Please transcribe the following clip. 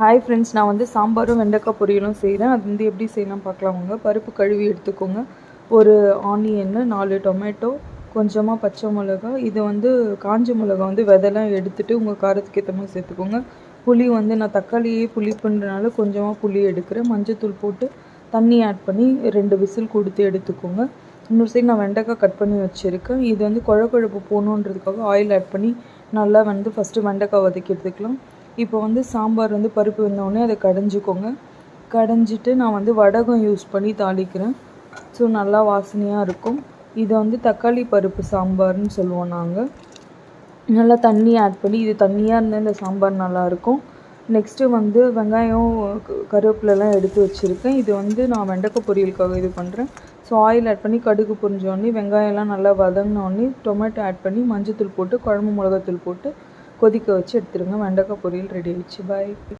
Hi friends, நான் வந்து சாம்பாரும் வெண்டைக்காய் பொரியலும் செய்கிறேன். அது வந்து எப்படி செய்யலாம் பார்க்கலாம் வாங்க. பருப்பு கழுவி எடுத்துக்கோங்க. ஒரு ஆனியன், 4 டொமேட்டோ, கொஞ்சமாக பச்சை மிளகா, இது வந்து காஞ்ச மிளகா வந்து விதைலாம் எடுத்துகிட்டு உங்கள் காரத்துக்கு ஏற்ற மாதிரி சேர்த்துக்கோங்க. புளி வந்து நான் தக்காளியே புளிப்புன்றனால கொஞ்சமாக புளி எடுக்கிறேன். மஞ்சத்தூள் போட்டு தண்ணி ஆட் பண்ணி 2 விசில் கொடுத்து எடுத்துக்கோங்க. இன்னொரு சைடு நான் வெண்டைக்காய் கட் பண்ணி வச்சுருக்கேன். இது வந்து குழப்பு போகணுன்றதுக்காக ஆயில் ஆட் பண்ணி நல்லா வந்து ஃபஸ்ட்டு வெண்டைக்காய் வதக்கி எடுத்துக்கலாம். இப்போ வந்து சாம்பார் வந்து பருப்பு வெந்தோடனே அதை கடைஞ்சிக்கோங்க. கடைஞ்சிட்டு நான் வந்து வடகம் யூஸ் பண்ணி தாளிக்கிறேன். ஸோ நல்லா வாசனையாக இருக்கும். இதை வந்து தக்காளி பருப்பு சாம்பார்னு சொல்லுவோம் நாங்கள். நல்லா தண்ணி ஆட் பண்ணி, இது தண்ணியாக இருந்தால் இந்த சாம்பார் நல்லாயிருக்கும். நெக்ஸ்ட்டு வந்து வெங்காயம் கருவேப்பிலெலாம் எடுத்து வச்சுருக்கேன். இது வந்து நான் வெண்டைக்காய் பொரியலுக்காக இது பண்ணுறேன். ஸோ ஆயில் ஆட் பண்ணி கடுகு பொரிஞ்சோடனே வெங்காயம்லாம் நல்லா வதங்கினோடனே டொமேட்டோ ஆட் பண்ணி மஞ்சத்தூள் போட்டு குழம்பு மிளகாத்தூள் போட்டு கொதிக்க வச்சு எடுத்துருங்க. வெண்டைக்காய் பொரியல் ரெடி ஆயிடுச்சு. பாய்.